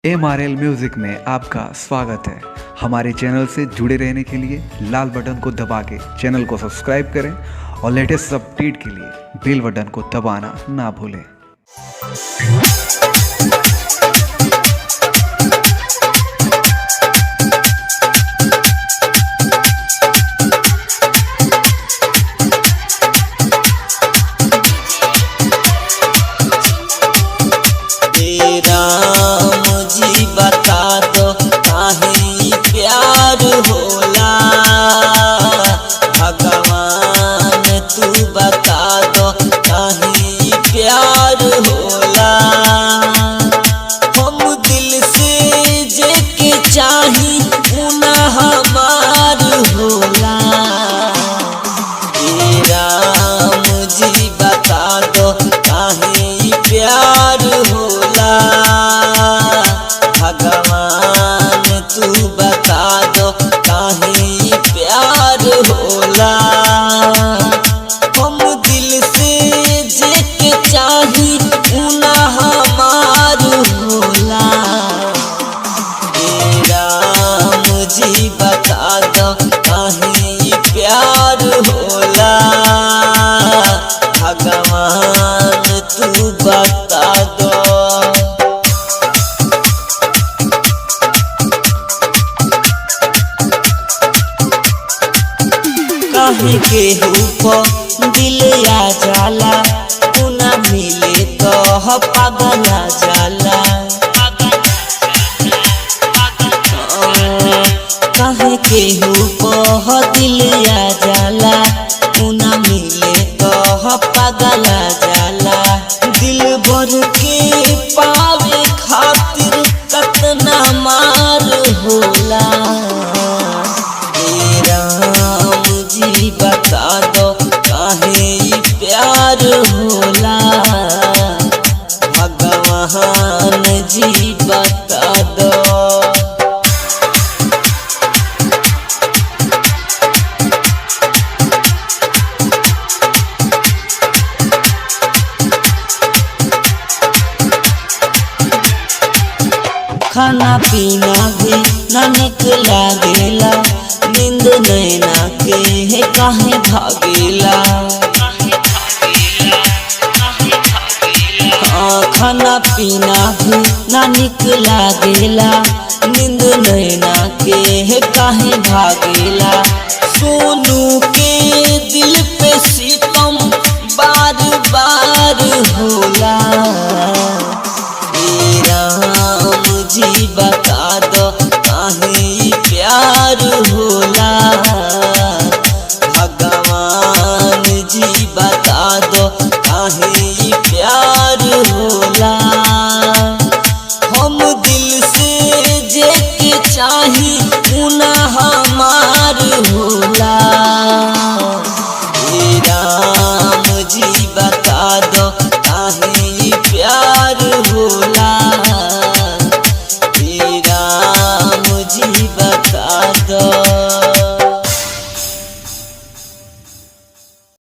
MRL music में आपका स्वागत है। हमारे चैनल से जुड़े रहने के लिए लाल बटन को दबा के चैनल को सब्सक्राइब करें और लेटेस्ट अपडेट के लिए बेल बटन को दबाना ना भूलें। प्यार होला हम दिल से जेके चाही उना हमार होला। ए राम जी बता दो काहे प्यार होला, भगवान तू बता दो काहे प्यार होला। हम दिल से जेके चाही उना हमार होला। ए राम जी बता दो काहे प्यार होला, भगवान तू बता दो। काहे के ऊपर दिल आ जाला, उना मिले तो पागल आ जाला। काहे के ऊपर दिल आ जाला, उना मिले तो पागल आ जाला। दिल भर के पावे खातिर कतना मार होला। जी बता दो काहे प्यार होला, भगवान जी बता दो। खाना पीना भी ना निक लागेला, नींद नैना के है काहे भागेला। खाना पीना भी ना निक लागेला, नींद नैना के है काहे भागेला। सोनू के दिल पे सितम बार बार होला। ए राम जी बता दो काहे प्यार होला, भगवान जी बता दो काहे